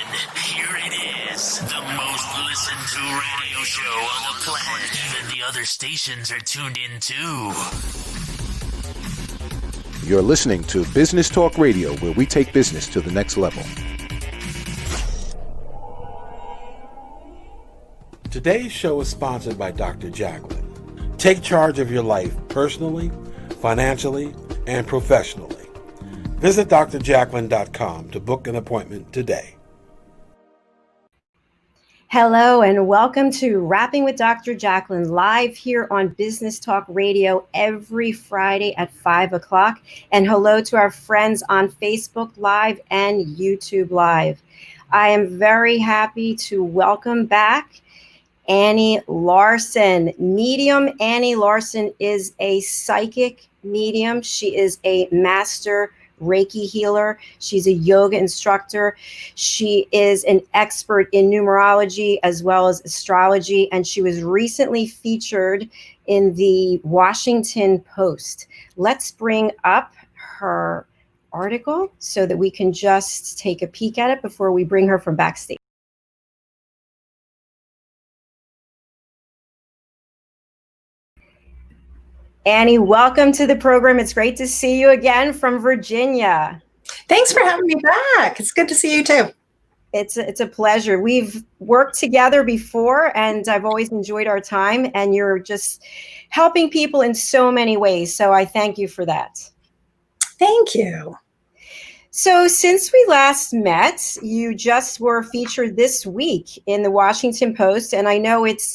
Here it is, the most listened to radio show on the planet. Even the other stations are tuned in too. You're listening to Business Talk Radio, where we take business to the next level. Today's show is sponsored by Dr. Jacalyn. Take charge of your life personally, financially, and professionally. Visit drjacalyn.com to book an appointment today. Hello and welcome to Rapping with Dr. Jacalyn, live here on Business Talk Radio every Friday at 5 o'clock. And hello to our friends on Facebook Live and YouTube Live. I am very happy to welcome back Annie Larson. Medium Annie Larson is a psychic medium. She is a master Reiki healer. She's a yoga instructor. She is an expert in numerology as well as astrology, and she was recently featured in the Washington Post. Let's bring up her article so that we can just take a peek at it before we bring her from backstage. Annie, welcome to the program. It's great to see you again from Virginia. Thanks for having me back. It's good to see you too. It's a pleasure. We've worked together before, and I've always enjoyed our time, and you're just helping people in so many ways. So I thank you for that. Thank you. So since we last met, you just were featured this week in the Washington Post, and I know it's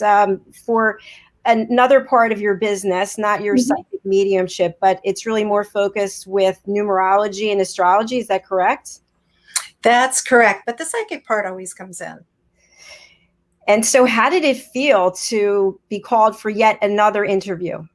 for another part of your business, not your psychic mediumship, but it's really more focused with numerology and astrology. Is that correct? That's correct. But the psychic part always comes in. And so how did it feel to be called for yet another interview?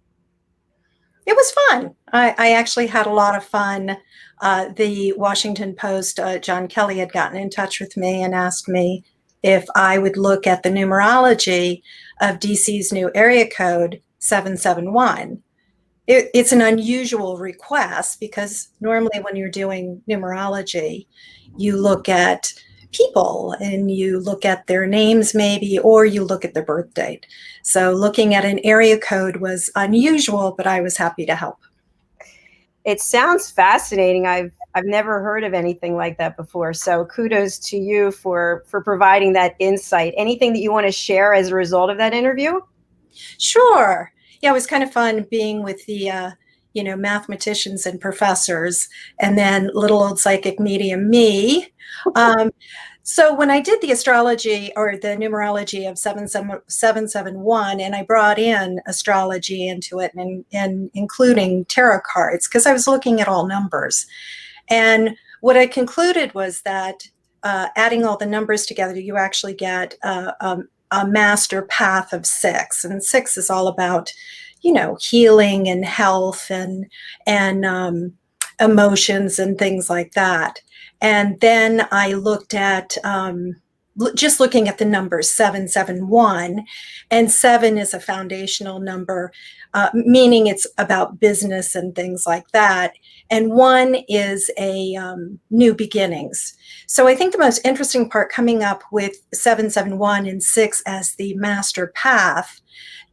It was fun. I actually had a lot of fun. The Washington Post, John Kelly had gotten in touch with me and asked me if I would look at the numerology of DC's new area code 771. It's an unusual request because normally when you're doing numerology, you look at people and you look at their names maybe, or you look at their birth date. So looking at an area code was unusual, but I was happy to help. It sounds fascinating. I've never heard of anything like that before. So kudos to you for providing that insight. Anything that you want to share as a result of that interview? Sure. Yeah, it was kind of fun being with the mathematicians and professors, and then little old psychic medium me. So when I did the astrology or the numerology of 771, and I brought in astrology into it and including tarot cards, because I was looking at all numbers. And what I concluded was that adding all the numbers together, you actually get a master path of 6. And 6 is all about, healing and health and emotions and things like that. And then I looked at just looking at the numbers 771, and 7 is a foundational number, meaning it's about business and things like that. And 1 is a new beginnings. So I think the most interesting part coming up with 771 and 6 as the master path,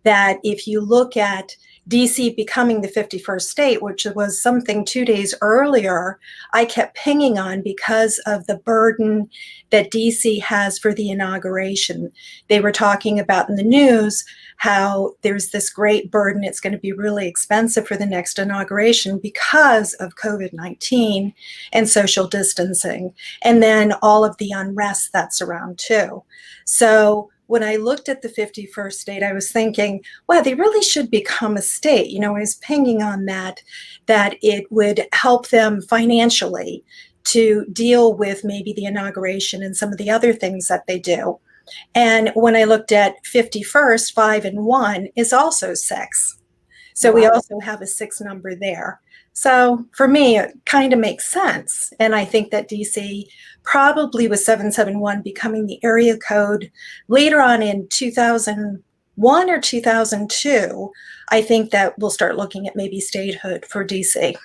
that if you look at DC becoming the 51st state, which was something 2 days earlier, I kept pinging on because of the burden that DC has for the inauguration. They were talking about in the news how there's this great burden. It's going to be really expensive for the next inauguration because of COVID-19 and social distancing, and then all of the unrest that's around too. So when I looked at the 51st state, I was thinking, wow, they really should become a state. I was pinging on that it would help them financially to deal with maybe the inauguration and some of the other things that they do. And when I looked at 51st, 5 and 1 is also 6. So we also have a 6 number there. So for me, it kind of makes sense. And I think that DC probably with 771 becoming the area code later on in 2001 or 2002, I think that we'll start looking at maybe statehood for DC.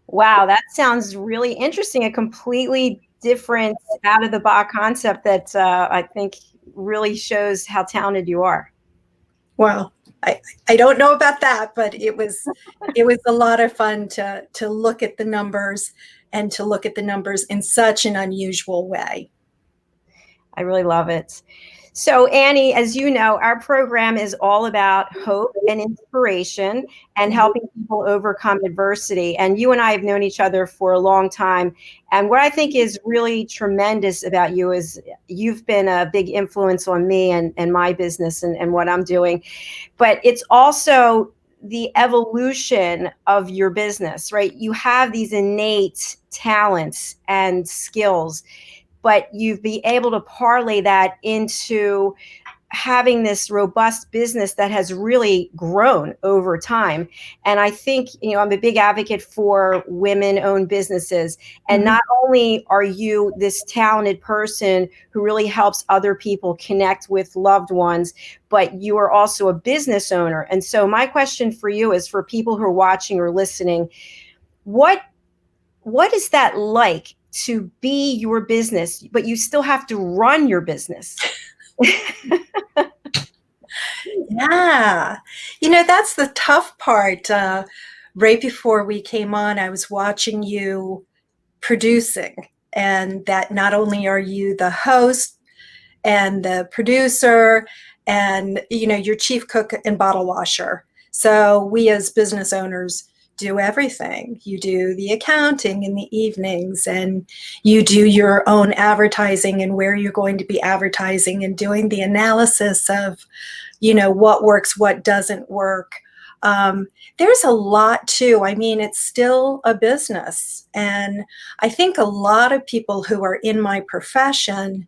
Wow, that sounds really interesting. A completely different out of the box concept that I think really shows how talented you are. Well, I don't know about that, but it was a lot of fun to look at the numbers and to look at the numbers in such an unusual way. I really love it. So, Annie, as you know, our program is all about hope and inspiration and helping people overcome adversity. And you and I have known each other for a long time. And what I think is really tremendous about you is you've been a big influence on me and my business and what I'm doing. But it's also the evolution of your business, right? You have these innate talents and skills, but you've been able to parlay that into having this robust business that has really grown over time. And I think, I'm a big advocate for women-owned businesses. And not only are you this talented person who really helps other people connect with loved ones, but you are also a business owner. And so my question for you is, for people who are watching or listening, what is that like to be your business, but you still have to run your business? Yeah. That's the tough part. Right before we came on, I was watching you producing, and that not only are you the host and the producer and, your chief cook and bottle washer. So we as business owners do everything. You do the accounting in the evenings, and you do your own advertising and where you're going to be advertising, and doing the analysis of, what works, what doesn't work. There's a lot too. I mean, it's still a business. And I think a lot of people who are in my profession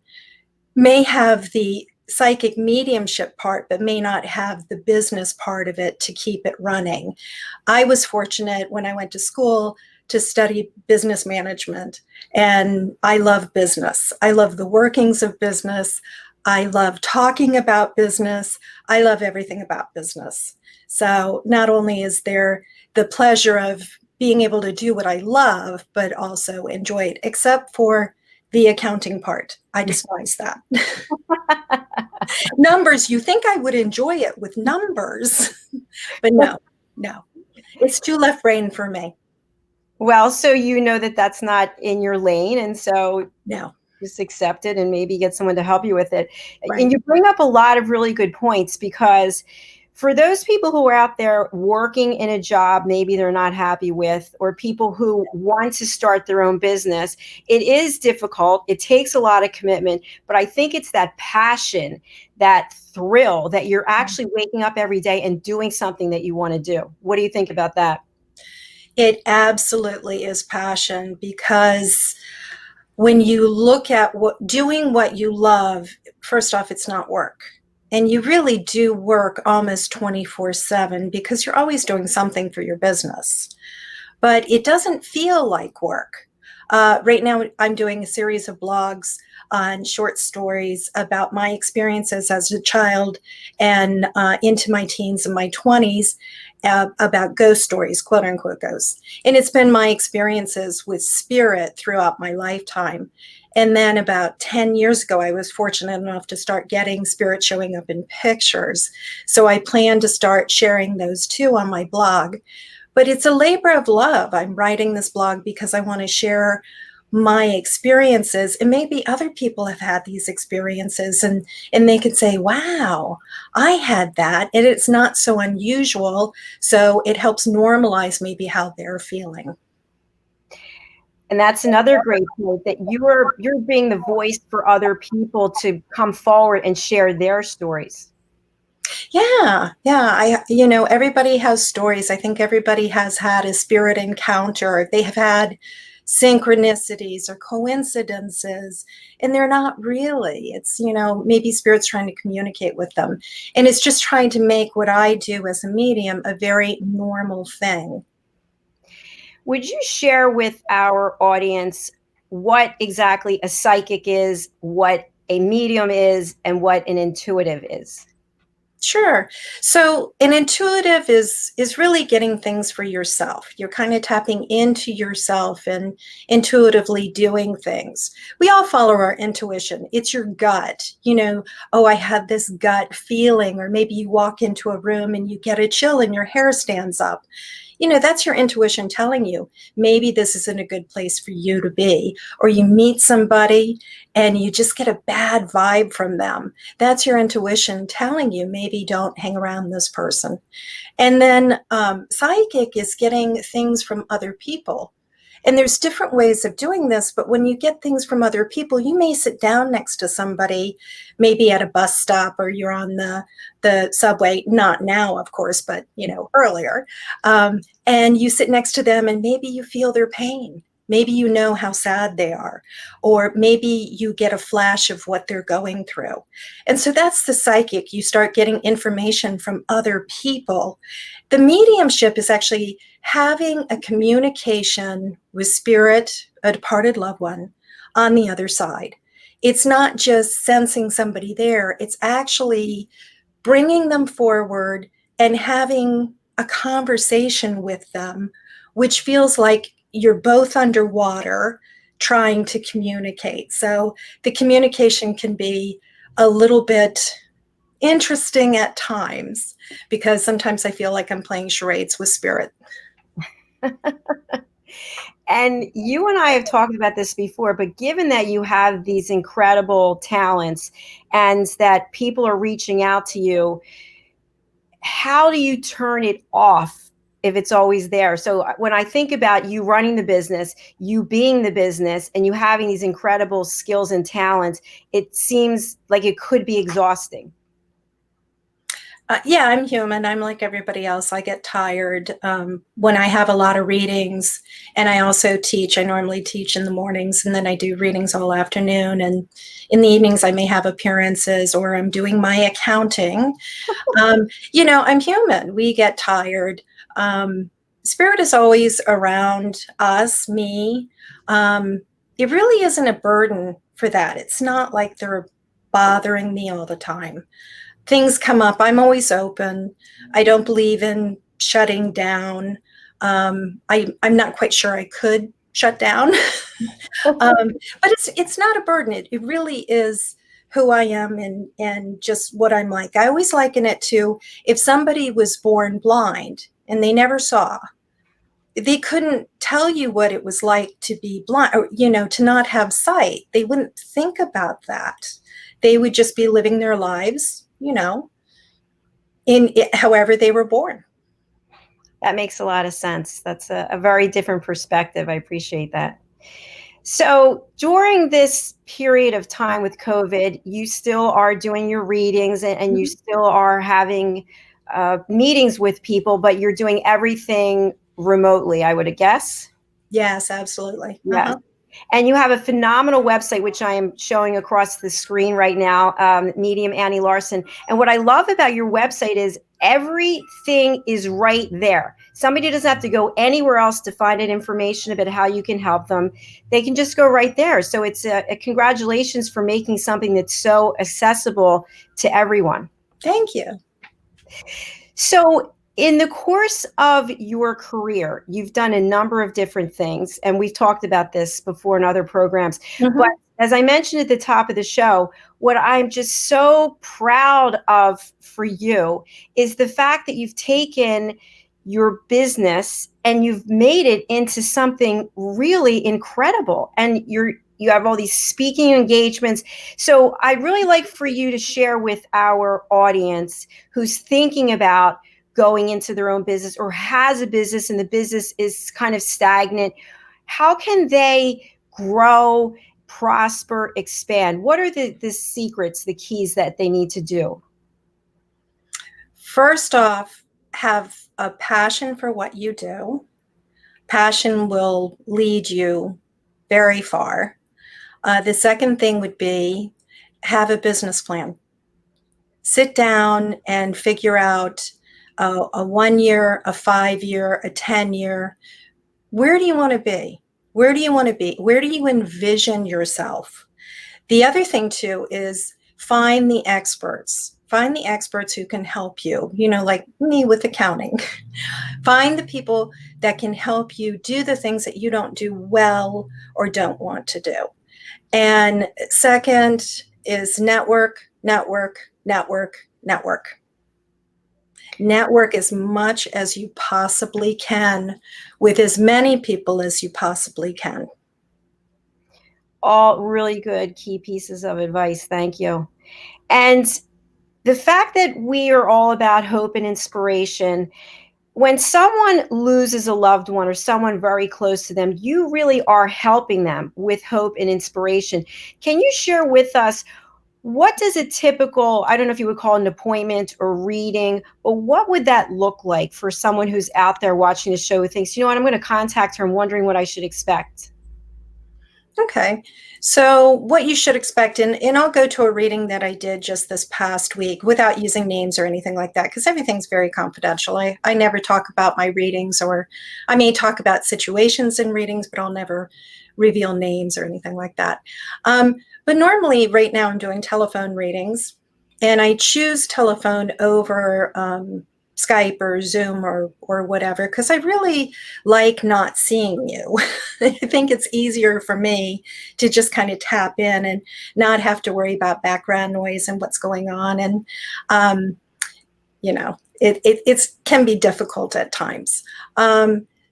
may have the psychic mediumship part, but may not have the business part of it to keep it running. I was fortunate when I went to school to study business management, and I love business. I love the workings of business. I love talking about business. I love everything about business. So not only is there the pleasure of being able to do what I love, but also enjoy it, except for the accounting part. I despise that. Numbers, you think I would enjoy it with numbers, but no, it's too left brain for me. Well, so that's not in your lane, and so No. Just accept it and maybe get someone to help you with it. Right. And you bring up a lot of really good points, because for those people who are out there working in a job maybe they're not happy with, or people who want to start their own business, it is difficult. It takes a lot of commitment, but I think it's that passion, that thrill that you're actually waking up every day and doing something that you want to do. What do you think about that? It absolutely is passion, because when you look at doing what you love, first off, it's not work. And you really do work almost 24/7, because you're always doing something for your business. But it doesn't feel like work. Right now, I'm doing a series of blogs on short stories about my experiences as a child and into my teens and my 20s, about ghost stories, quote unquote ghosts. And it's been my experiences with spirit throughout my lifetime. And then about 10 years ago, I was fortunate enough to start getting spirit showing up in pictures. So I plan to start sharing those too on my blog. But it's a labor of love. I'm writing this blog because I want to share my experiences, and maybe other people have had these experiences, and they can say, wow, I had that, and it's not so unusual. So it helps normalize maybe how they're feeling. And that's another great point, that you're being the voice for other people to come forward and share their stories. Yeah. Everybody has stories. I think everybody has had a spirit encounter. They have had synchronicities or coincidences, and they're not really. It's, maybe spirit's trying to communicate with them. And it's just trying to make what I do as a medium a very normal thing. Would you share with our audience what exactly a psychic is, what a medium is, and what an intuitive is? Sure. So an intuitive is really getting things for yourself. You're kind of tapping into yourself and intuitively doing things. We all follow our intuition. It's your gut. Oh, I had this gut feeling, or maybe you walk into a room and you get a chill and your hair stands up. That's your intuition telling you maybe this isn't a good place for you to be. Or you meet somebody and you just get a bad vibe from them. That's your intuition telling you maybe don't hang around this person. And then psychic is getting things from other people. And there's different ways of doing this, but when you get things from other people, you may sit down next to somebody, maybe at a bus stop, or you're on the subway, not now, of course, but earlier. And you sit next to them and maybe you feel their pain. Maybe you know how sad they are, or maybe you get a flash of what they're going through. And so that's the psychic. You start getting information from other people. The mediumship is actually having a communication with spirit, a departed loved one, on the other side. It's not just sensing somebody there. It's actually bringing them forward and having a conversation with them, which feels like you're both underwater trying to communicate. So the communication can be a little bit interesting at times, because sometimes I feel like I'm playing charades with spirit. And you and I have talked about this before, but given that you have these incredible talents and that people are reaching out to you, how do you turn it off if it's always there? So when I think about you running the business, you being the business, and you having these incredible skills and talents, it seems like it could be exhausting. Yeah, I'm human. I'm like everybody else. I get tired when I have a lot of readings, and I also teach. I normally teach in the mornings, and then I do readings all afternoon. And in the evenings, I may have appearances, or I'm doing my accounting. I'm human. We get tired. Spirit is always around us, me. It really isn't a burden for that. It's not like they're bothering me all the time. Things come up. I'm always open. I don't believe in shutting down. I'm not quite sure I could shut down, but it's not a burden. It really is who I am and just what I'm like. I always liken it to if somebody was born blind and they never saw, they couldn't tell you what it was like to be blind, or to not have sight. They wouldn't think about that. They would just be living their lives, in it, however they were born. That makes a lot of sense. That's a very different perspective. I appreciate that. So during this period of time with COVID, you still are doing your readings and you still are having meetings with people, but you're doing everything remotely, I would guess. Yes, absolutely. Yes. And you have a phenomenal website, which I am showing across the screen right now, Medium Annie Larson. And what I love about your website is everything is right there. Somebody doesn't have to go anywhere else to find out information about how you can help them. They can just go right there. So it's a congratulations for making something that's so accessible to everyone. Thank you. So in the course of your career, you've done a number of different things, and we've talked about this before in other programs. But as I mentioned at the top of the show, what I'm just so proud of for you is the fact that you've taken your business and you've made it into something really incredible. And you have all these speaking engagements. So I'd really like for you to share with our audience who's thinking about going into their own business or has a business and the business is kind of stagnant. How can they grow, prosper, expand? What are the secrets, the keys that they need to do? First off, have a passion for what you do. Passion will lead you very far. The second thing would be have a business plan. Sit down and figure out a 1 year, a 5 year, a 10 year. Where do you want to be? Where do you want to be? Where do you envision yourself? The other thing too is find the experts. Find the experts who can help you, like me with accounting. Find the people that can help you do the things that you don't do well or don't want to do. And second is network, network, network, network. Network as much as you possibly can with as many people as you possibly can. All really good key pieces of advice. Thank you. And the fact that we are all about hope and inspiration, when someone loses a loved one or someone very close to them, you really are helping them with hope and inspiration. Can you share with us, what does a typical, I don't know if you would call it an appointment or reading, but what would that look like for someone who's out there watching the show who thinks, you know what, I'm going to contact her, I'm wondering what I should expect? Okay, so what you should expect, and I'll go to a reading that I did just this past week without using names or anything like that, because everything's very confidential. I never talk about my readings, or I may talk about situations in readings, but I'll never reveal names or anything like that. But normally right now I'm doing telephone readings, and I choose telephone over Skype or Zoom or whatever, because I really like not seeing you. I think it's easier for me to just kind of tap in and not have to worry about background noise and what's going on. And, it can be difficult at times.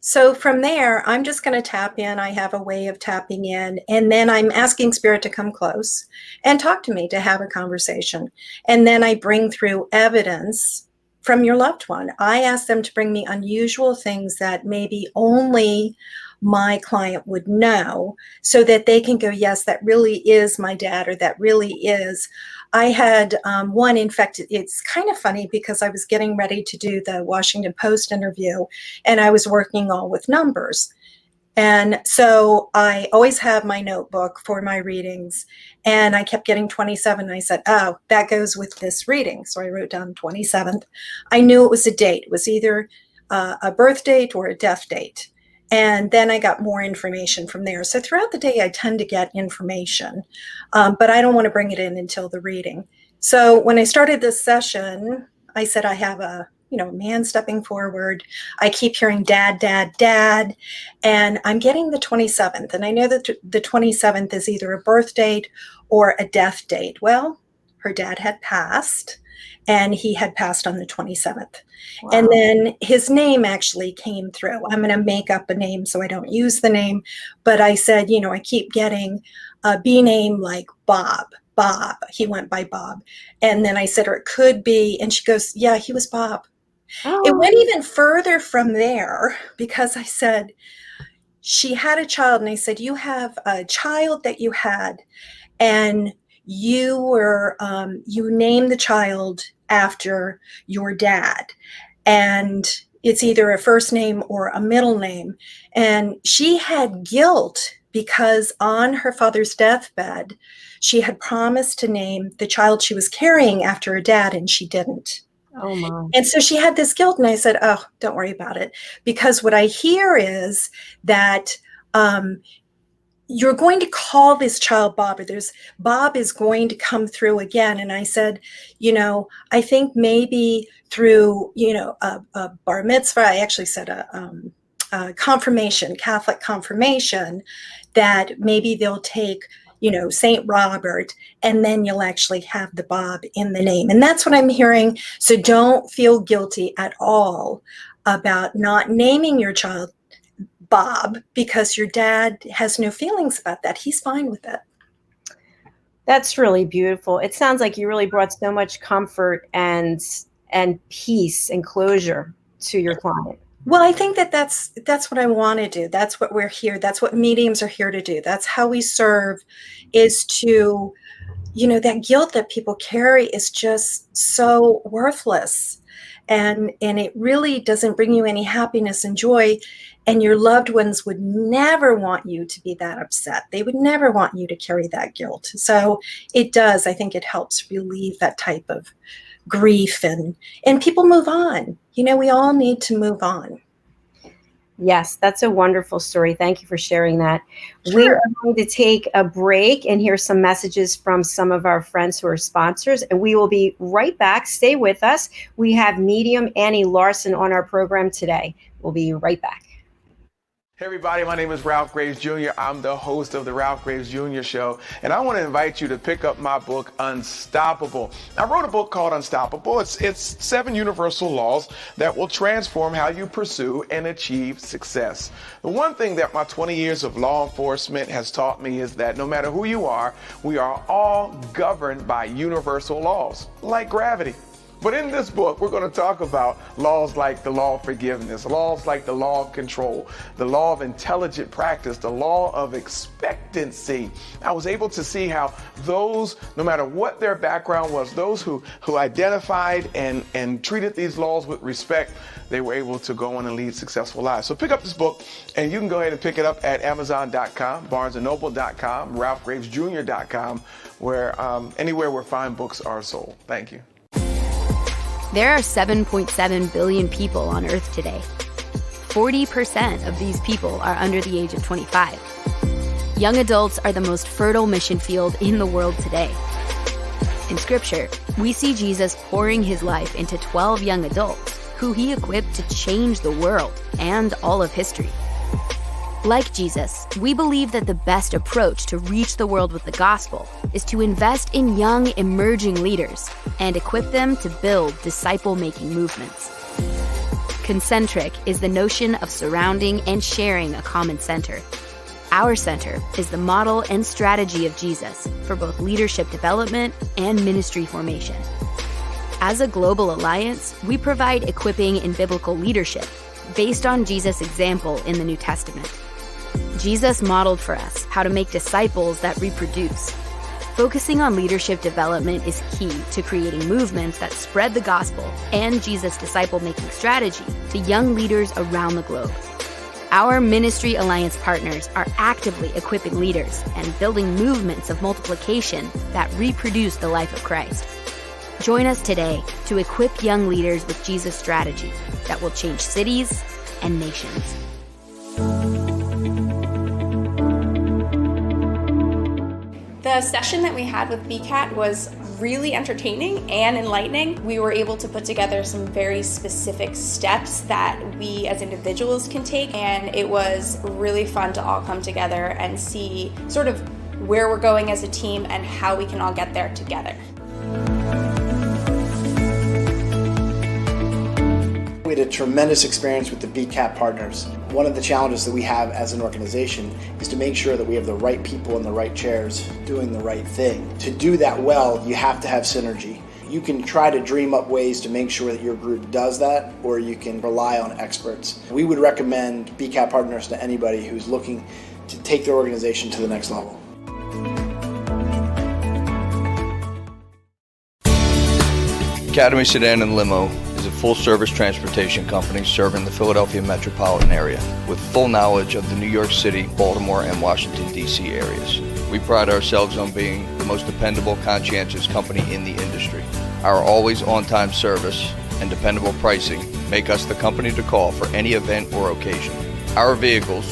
So from there, I'm just going to tap in. I have a way of tapping in, and then I'm asking Spirit to come close and talk to me, to have a conversation. And then I bring through evidence from your loved one. I ask them to bring me unusual things that maybe only my client would know, so that they can go, yes, that really is my dad, or that really is. I had one, in fact, it's kind of funny because I was getting ready to do the Washington Post interview, and I was working all with numbers. And so I always have my notebook for my readings, and I kept getting 27. I said, oh, that goes with this reading. So I wrote down 27th. I knew it was a date. It was either a birth date or a death date. And then I got more information from there. So throughout the day, I tend to get information, but I don't want to bring it in until the reading. So when I started this session, I said, I have a man stepping forward. I keep hearing dad, dad, dad, and I'm getting the 27th. And I know that the 27th is either a birth date or a death date. Well, her dad had passed, and he had passed on the 27th. Wow. And then his name actually came through. I'm going to make up a name so I don't use the name. But I said, I keep getting a B name like Bob. He went by Bob. And then I said, or it could be, and she goes, yeah, he was Bob. Oh. It went even further from there, because I said, she had a child, and I said, you have a child that you had, and you were, you named the child after your dad, and it's either a first name or a middle name. And she had guilt because on her father's deathbed, she had promised to name the child she was carrying after her dad, and she didn't. Oh my. And so she had this guilt, and I said, oh, don't worry about it. Because what I hear is that you're going to call this child Bob, or Bob is going to come through again. And I said, I think maybe through, a bar mitzvah, I actually said a confirmation, Catholic confirmation, that maybe they'll take St. Robert, and then you'll actually have the Bob in the name. And that's what I'm hearing. So don't feel guilty at all about not naming your child Bob, because your dad has no feelings about that. He's fine with it. That's really beautiful. It sounds like you really brought so much comfort and peace and closure to your client. Well, I think that's what I want to do. That's what we're here. That's what mediums are here to do. That's how we serve, is to, that guilt that people carry is just so worthless. And it really doesn't bring you any happiness and joy. And your loved ones would never want you to be that upset. They would never want you to carry that guilt. So it does. I think it helps relieve that type of grief, and people move on. We all need to move on. Yes, that's a wonderful story. Thank you for sharing that. We Sure. are going to take a break and hear some messages from some of our friends who are sponsors, and we will be right back. Stay with us. We have Medium Annie Larson on our program today. We'll be right back. Hey everybody, my name is Ralph Graves Jr. I'm the host of the Ralph Graves Jr. Show, and I want to invite you to pick up my book, Unstoppable. I wrote a book called Unstoppable. It's 7 universal laws that will transform how you pursue and achieve success. The one thing that my 20 years of law enforcement has taught me is that no matter who you are, we are all governed by universal laws, like gravity. But in this book, we're going to talk about laws like the law of forgiveness, laws like the law of control, the law of intelligent practice, the law of expectancy. I was able to see how those, no matter what their background was, those who identified and treated these laws with respect, they were able to go on and lead successful lives. So pick up this book, and you can go ahead and pick it up at Amazon.com, BarnesandNoble.com, RalphGravesJr.com, where anywhere where fine books are sold. Thank you. There are 7.7 billion people on Earth today. 40% of these people are under the age of 25. Young adults are the most fertile mission field in the world today. In Scripture, we see Jesus pouring his life into 12 young adults who he equipped to change the world and all of history. Like Jesus, we believe that the best approach to reach the world with the gospel is to invest in young, emerging leaders and equip them to build disciple-making movements. Concentric is the notion of surrounding and sharing a common center. Our center is the model and strategy of Jesus for both leadership development and ministry formation. As a global alliance, we provide equipping in biblical leadership based on Jesus' example in the New Testament. Jesus modeled for us how to make disciples that reproduce. Focusing on leadership development is key to creating movements that spread the gospel and Jesus' disciple-making strategy to young leaders around the globe. Our Ministry Alliance partners are actively equipping leaders and building movements of multiplication that reproduce the life of Christ. Join us today to equip young leaders with Jesus' strategy that will change cities and nations. The session that we had with BCAT was really entertaining and enlightening. We were able to put together some very specific steps that we as individuals can take, and it was really fun to all come together and see sort of where we're going as a team and how we can all get there together. We had a tremendous experience with the BCAT partners. One of the challenges that we have as an organization is to make sure that we have the right people in the right chairs doing the right thing. To do that well, you have to have synergy. You can try to dream up ways to make sure that your group does that, or you can rely on experts. We would recommend BCAT partners to anybody who's looking to take their organization to the next level. Academy Sedan and Limo is a full-service transportation company serving the Philadelphia metropolitan area with full knowledge of the New York City, Baltimore, and Washington, D.C. areas. We pride ourselves on being the most dependable, conscientious company in the industry. Our always on-time service and dependable pricing make us the company to call for any event or occasion. Our vehicles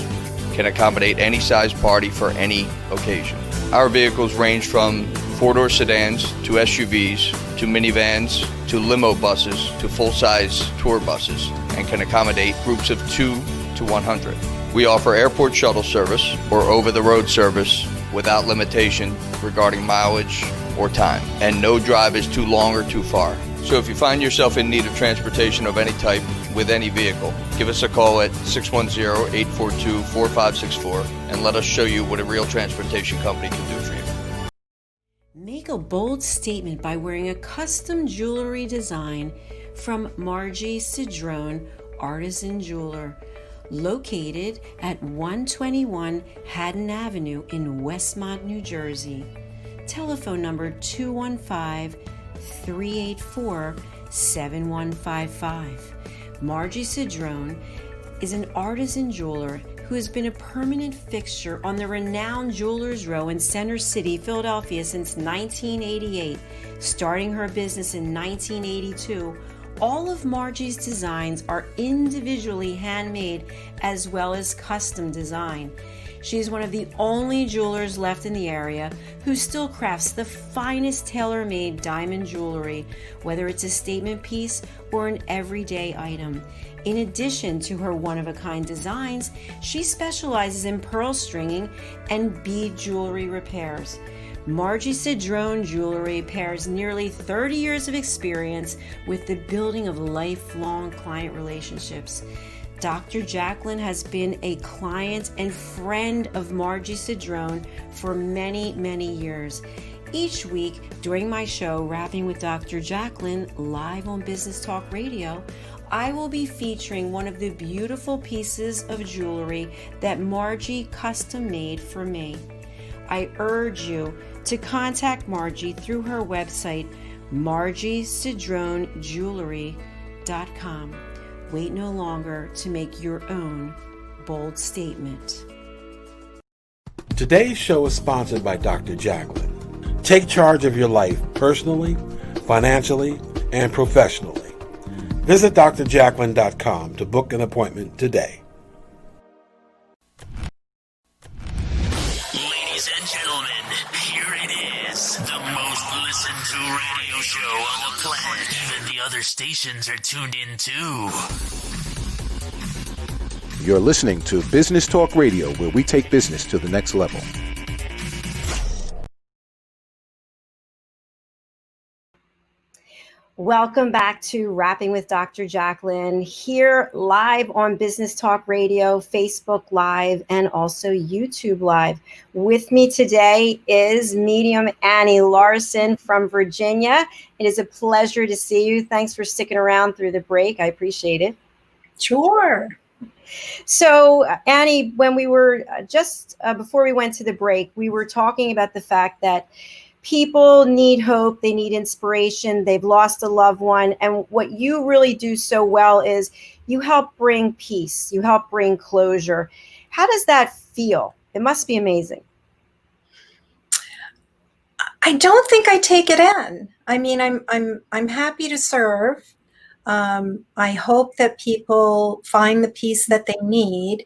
can accommodate any size party for any occasion. Our vehicles range from four-door sedans to SUVs to minivans to limo buses to full-size tour buses and can accommodate groups of 2 to 100. We offer airport shuttle service or over-the-road service without limitation regarding mileage or time, and no drive is too long or too far. So if you find yourself in need of transportation of any type with any vehicle, give us a call at 610-842-4564 and let us show you what a real transportation company can do for you. Make a bold statement by wearing a custom jewelry design from Margie Cidrone, Artisan Jeweler, located at 121 Haddon Avenue in Westmont, New Jersey. Telephone number 215-384-7155. Margie Cidrone is an artisan jeweler who has been a permanent fixture on the renowned Jewelers Row in Center City, Philadelphia since 1988. Starting her business in 1982, All of Margie's designs are individually handmade as well as custom design. She's one of the only jewelers left in the area who still crafts the finest tailor-made diamond jewelry, whether it's a statement piece or an everyday item. In addition to her one-of-a-kind designs, she specializes in pearl stringing and bead jewelry repairs. Margie Cidrone Jewelry pairs nearly 30 years of experience with the building of lifelong client relationships. Dr. Jacalyn has been a client and friend of Margie Cidrone for many, many years. Each week during my show, Rapping with Dr. Jacalyn, live on Business Talk Radio, I will be featuring one of the beautiful pieces of jewelry that Margie custom made for me. I urge you to contact Margie through her website, margiecidronejewelry.com. Wait no longer to make your own bold statement. Today's show is sponsored by Dr. Jacalyn. Take charge of your life personally, financially, and professionally. Visit drjacalyn.com to book an appointment today. Ladies and gentlemen, here it is. The most listened to radio show on the planet. Even the other stations are tuned in too. You're listening to Business Talk Radio, where we take business to the next level. Welcome back to Rapping with Dr. Jacalyn, here live on Business Talk Radio, Facebook Live, and also YouTube Live. With me today is Medium Annie Larson from Virginia. It is a pleasure to see you. Thanks for sticking around through the break. I appreciate it. Sure. So, Annie, when we were before we went to the break, we were talking about the fact that people need hope, they need inspiration, they've lost a loved one. And what you really do so well is you help bring peace, you help bring closure. How does that feel? It must be amazing. I don't think I take it in. I mean, I'm happy to serve. I hope that people find the peace that they need.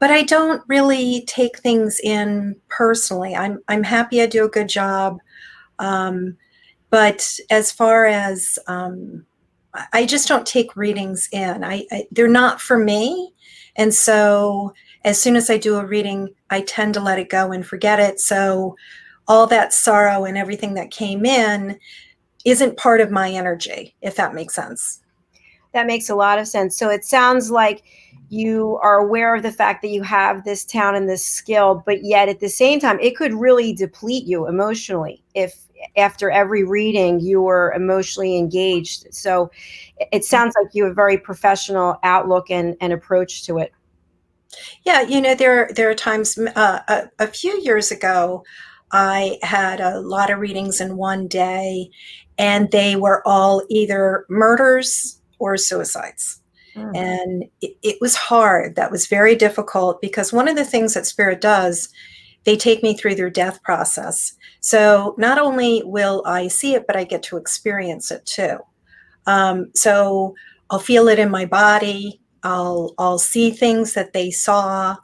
But I don't really take things in personally. I'm happy I do a good job. But as far as, I just don't take readings in. They're not for me. And so as soon as I do a reading, I tend to let it go and forget it. So all that sorrow and everything that came in isn't part of my energy, if that makes sense. That makes a lot of sense. So it sounds like you are aware of the fact that you have this talent and this skill, but yet at the same time, it could really deplete you emotionally if after every reading you were emotionally engaged. So it sounds like you have a very professional outlook and approach to it. Yeah, you know, there are times, a few years ago, I had a lot of readings in one day, and they were all either murders or suicides. And it was hard. That was very difficult, because one of the things that Spirit does, they take me through their death process. So not only will I see it, but I get to experience it too. So I'll feel it in my body. I'll see things that they saw.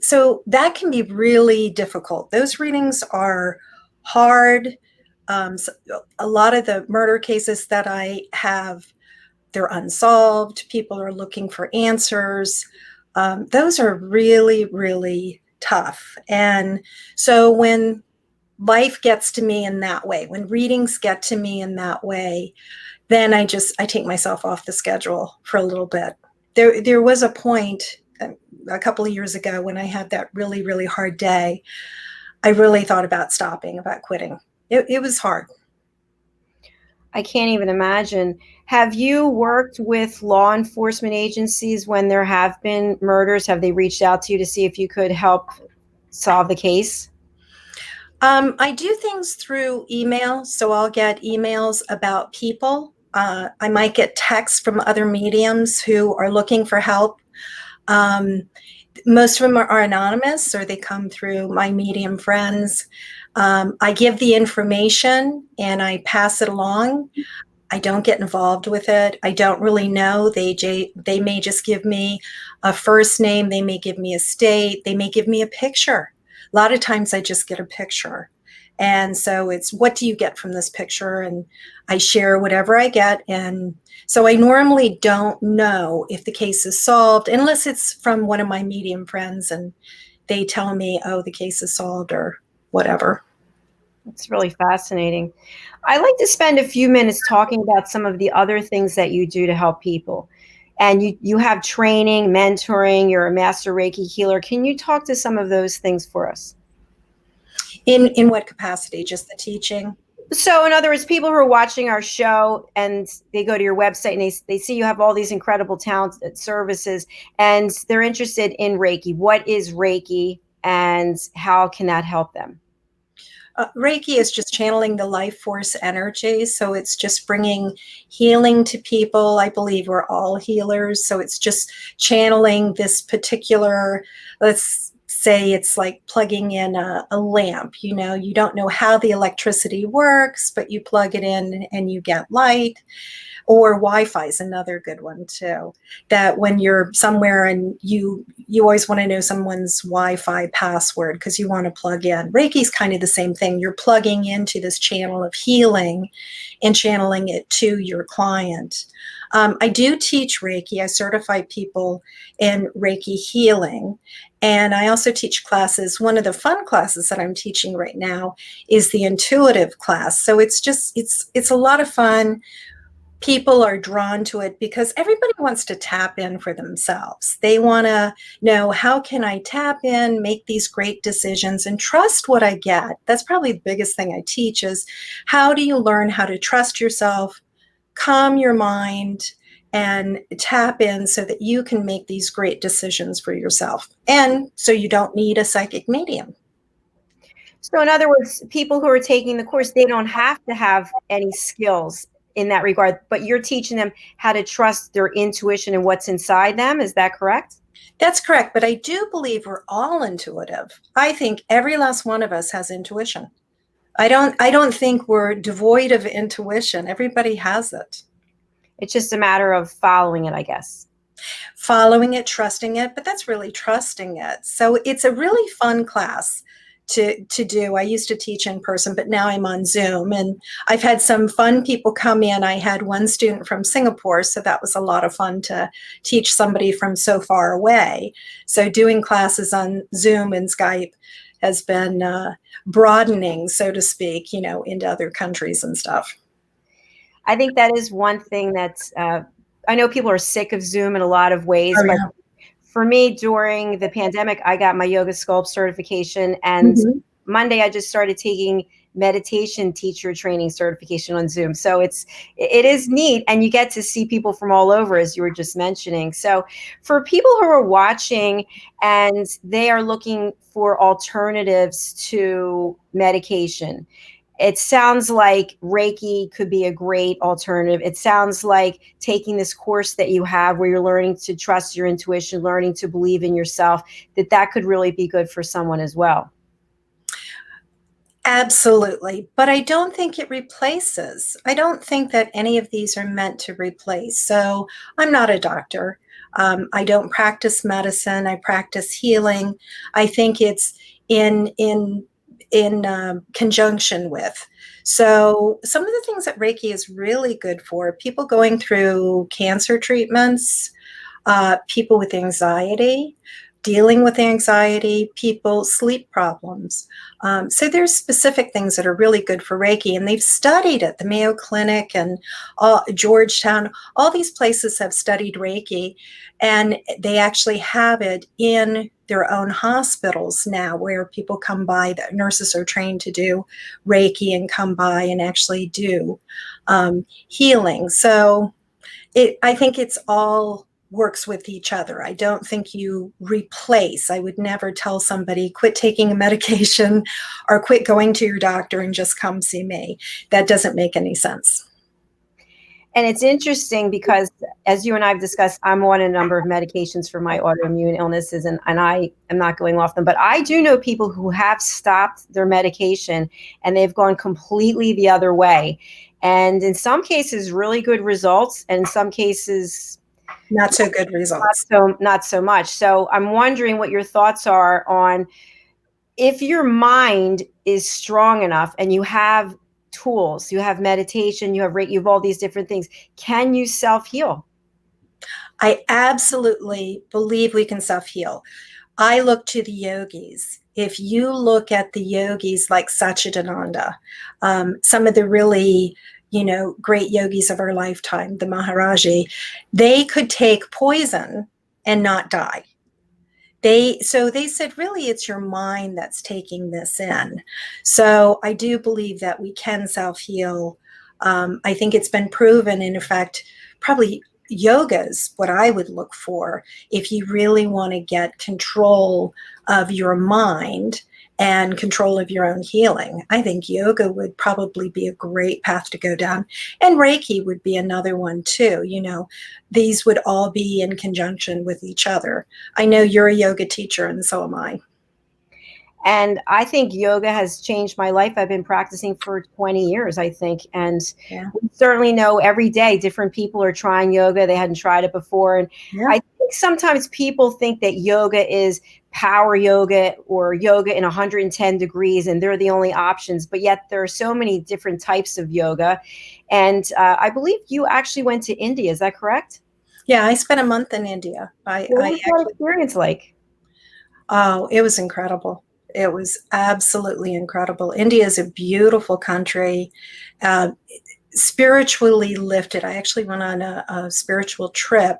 So that can be really difficult. Those readings are hard. So a lot of the murder cases that I have, they're unsolved. People are looking for answers. Those are really, really tough. And so when life gets to me in that way, when readings get to me in that way, then I take myself off the schedule for a little bit. There was a point a couple of years ago when I had that really, really hard day. I really thought about stopping, about quitting. It was hard. I can't even imagine. Have you worked with law enforcement agencies when there have been murders? Have they reached out to you to see if you could help solve the case? I do things through email. So I'll get emails about people. I might get texts from other mediums who are looking for help. Most of them are anonymous, or they come through my medium friends. I give the information and I pass it along. I don't get involved with it. I don't really know. They may just give me a first name. They may give me a state. They may give me a picture. A lot of times I just get a picture. And so it's, what do you get from this picture? And I share whatever I get. And so I normally don't know if the case is solved unless it's from one of my medium friends and they tell me, oh, the case is solved or whatever. It's really fascinating. I like to spend a few minutes talking about some of the other things that you do to help people. And you have training, mentoring, you're a master Reiki healer. Can you talk to some of those things for us? In what capacity? Just the teaching? So in other words, people who are watching our show and they go to your website and they see you have all these incredible talents services and they're interested in Reiki. What is Reiki and how can that help them? Reiki is just channeling the life force energy. So it's just bringing healing to people. I believe we're all healers. So it's just channeling this particular, let's say it's like plugging in a lamp. You know, you don't know how the electricity works, but you plug it in and you get light. Or Wi-Fi is another good one too, that when you're somewhere and you always want to know someone's Wi-Fi password because you want to plug in. Reiki's kind of the same thing. You're plugging into this channel of healing and channeling it to your client. I do teach Reiki. I certify people in Reiki healing. And I also teach classes. One of the fun classes that I'm teaching right now is the intuitive class. So it's a lot of fun. People are drawn to it because everybody wants to tap in for themselves. They want to know, how can I tap in, make these great decisions, and trust what I get? That's probably the biggest thing I teach is, how do you learn how to trust yourself, calm your mind, and tap in so that you can make these great decisions for yourself. And so you don't need a psychic medium. So in other words, people who are taking the course, they don't have to have any skills in that regard, but you're teaching them how to trust their intuition and what's inside them. Is that correct? That's correct. But I do believe we're all intuitive. I think every last one of us has intuition. I don't think we're devoid of intuition. Everybody has it. It's just a matter of following it, I guess. Following it, trusting it, but that's really trusting it. So it's a really fun class to do. I used to teach in person, but now I'm on Zoom, and I've had some fun people come in. I had one student from Singapore, so that was a lot of fun to teach somebody from so far away. So doing classes on Zoom and Skype has been broadening, so to speak, into other countries and stuff. I think that is one thing that's, I know people are sick of Zoom in a lot of ways, but for me, during the pandemic, I got my yoga sculpt certification, and Monday I just started taking meditation teacher training certification on Zoom. So it is neat, and you get to see people from all over, as you were just mentioning. So for people who are watching and they are looking for alternatives to medication, it sounds like Reiki could be a great alternative. It sounds like taking this course that you have where you're learning to trust your intuition, learning to believe in yourself, that could really be good for someone as well. Absolutely. But I don't think it replaces. I don't think that any of these are meant to replace. So I'm not a doctor. I don't practice medicine. I practice healing. I think it's in conjunction with. So some of the things that Reiki is really good for, people going through cancer treatments, people with anxiety, dealing with anxiety, people, sleep problems. So there's specific things that are really good for Reiki, and they've studied it. The Mayo Clinic and Georgetown, all these places have studied Reiki, and they actually have it in their own hospitals now, where people come by, the nurses are trained to do Reiki and come by and actually do healing. So I think it's all works with each other. I don't think you replace. I would never tell somebody, quit taking a medication or quit going to your doctor and just come see me. That doesn't make any sense. And it's interesting because, as you and I have discussed, I'm on a number of medications for my autoimmune illnesses, and I am not going off them. But I do know people who have stopped their medication and they've gone completely the other way. and in some cases really good results, and in some cases not so good results. Not so much. So I'm wondering what your thoughts are on, if your mind is strong enough and you have tools, you have meditation, you have Reiki, you have all these different things, can you self-heal? I absolutely believe we can self-heal. I look to the yogis. If you look at the yogis like Satchidananda, some of the really, great yogis of our lifetime, the Maharaji, they could take poison and not die. So they said, really, it's your mind that's taking this in. So I do believe that we can self-heal. I think it's been proven. And in fact, probably yoga is what I would look for if you really want to get control of your mind and control of your own healing. I think yoga would probably be a great path to go down. And Reiki would be another one too. These would all be in conjunction with each other. I know you're a yoga teacher, and so am I. And I think yoga has changed my life. I've been practicing for 20 years, I think. And we certainly know every day different people are trying yoga. They hadn't tried it before. And I think sometimes people think that yoga is power yoga or yoga in 110 degrees, and they're the only options. But yet there are so many different types of yoga. And I believe you actually went to India. Is that correct? Yeah, I spent a month in India. What was that experience like? Oh, it was incredible. It was absolutely incredible. India is a beautiful country, spiritually lifted. I actually went on a spiritual trip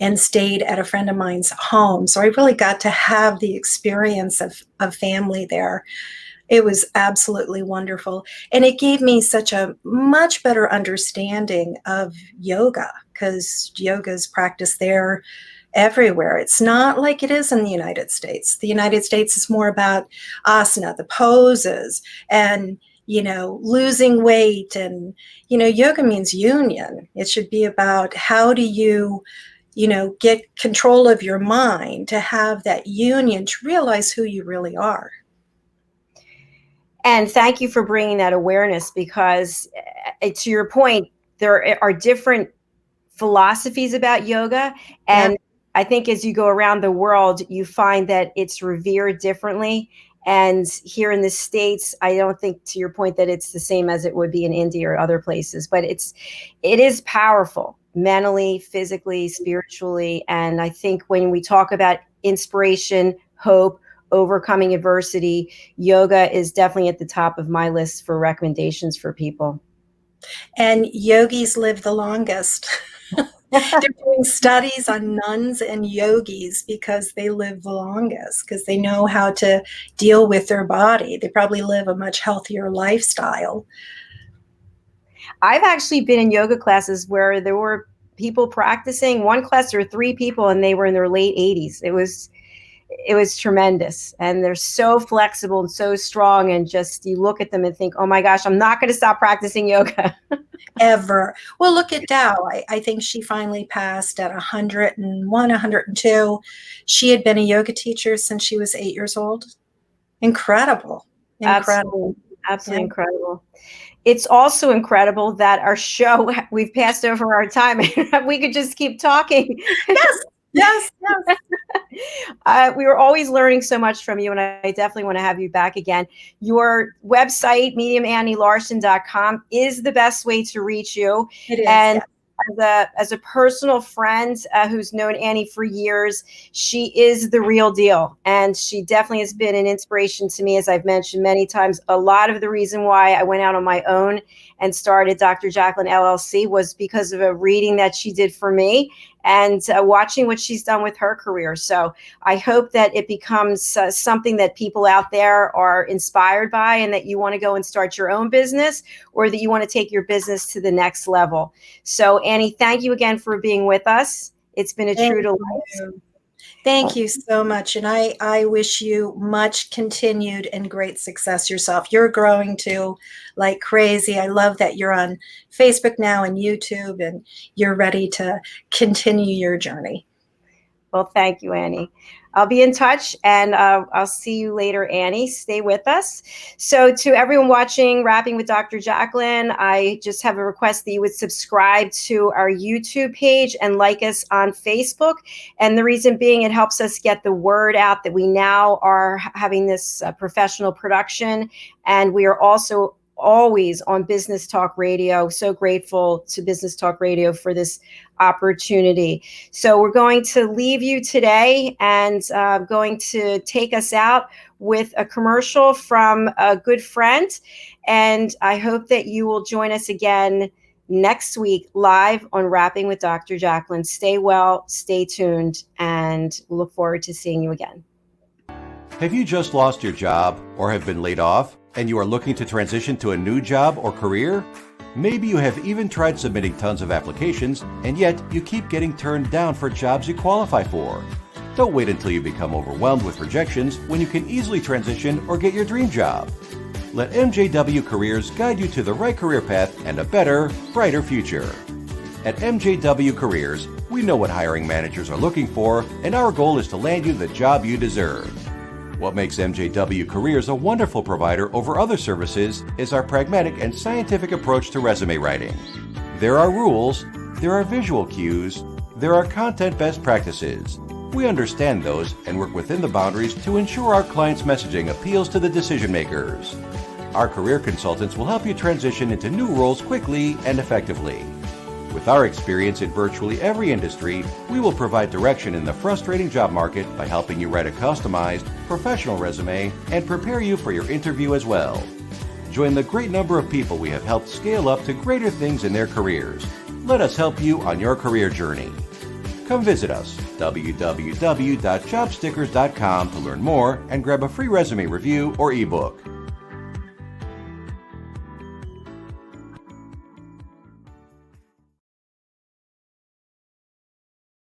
and stayed at a friend of mine's home. So I really got to have the experience of family there. It was absolutely wonderful. And it gave me such a much better understanding of yoga, because yoga is practiced there everywhere. It's not like it is in the United States. The United States is more about asana, the poses, and, losing weight. And, yoga means union. It should be about how do you, get control of your mind to have that union, to realize who you really are. And thank you for bringing that awareness, because to your point, there are different philosophies about yoga. And I think as you go around the world, you find that it's revered differently. And here in the States, I don't think, to your point, that it's the same as it would be in India or other places, but it is powerful mentally, physically, spiritually. And I think when we talk about inspiration, hope, overcoming adversity, yoga is definitely at the top of my list for recommendations for people. And yogis live the longest. They're doing studies on nuns and yogis because they live the longest, because they know how to deal with their body. They probably live a much healthier lifestyle. I've actually been in yoga classes where there were people practicing. One class, there were 3 people, and they were in their late 80s. It was tremendous. And they're so flexible and so strong. And just, you look at them and think, oh my gosh, I'm not going to stop practicing yoga. Ever. Well, look at Dow. I think she finally passed at 101, 102. She had been a yoga teacher since she was 8 years old. Incredible. Absolutely incredible. It's also incredible that our show, we've passed over our time. We could just keep talking. Yes. We were always learning so much from you, and I definitely want to have you back again. Your website, mediumannielarson.com, is the best way to reach you. It is. And as a personal friend who's known Annie for years, she is the real deal. And she definitely has been an inspiration to me, as I've mentioned many times. A lot of the reason why I went out on my own and started Dr. Jacalyn LLC was because of a reading that she did for me, and watching what she's done with her career. So I hope that it becomes something that people out there are inspired by, and that you want to go and start your own business, or that you want to take your business to the next level. So Annie, thank you again for being with us. It's been a true delight. Thank you so much. And I wish you much continued and great success yourself. You're growing too, like crazy. I love that you're on Facebook now and YouTube, and you're ready to continue your journey. Well, thank you, Annie. I'll be in touch, and I'll see you later, Annie. Stay with us. So to everyone watching Rapping with Dr. Jacalyn, I just have a request that you would subscribe to our YouTube page and like us on Facebook. And the reason being, it helps us get the word out that we now are having this professional production. And we are also always on Business Talk Radio. So grateful to Business Talk Radio for this opportunity. So we're going to leave you today and going to take us out with a commercial from a good friend. And I hope that you will join us again next week live on Rapping with Dr. Jacalyn. Stay well, stay tuned, and we'll look forward to seeing you again. Have you just lost your job or have been laid off and you are looking to transition to a new job or career? Maybe you have even tried submitting tons of applications and yet you keep getting turned down for jobs you qualify for. Don't wait until you become overwhelmed with rejections when you can easily transition or get your dream job. Let MJW Careers guide you to the right career path and a better, brighter future. At MJW Careers, we know what hiring managers are looking for, and our goal is to land you the job you deserve. What makes MJW Careers a wonderful provider over other services is our pragmatic and scientific approach to resume writing. There are rules, there are visual cues, there are content best practices. We understand those and work within the boundaries to ensure our clients' messaging appeals to the decision makers. Our career consultants will help you transition into new roles quickly and effectively. With our experience in virtually every industry, we will provide direction in the frustrating job market by helping you write a customized, professional resume and prepare you for your interview as well. Join the great number of people we have helped scale up to greater things in their careers. Let us help you on your career journey. Come visit us, www.jobstickers.com, to learn more and grab a free resume review or ebook.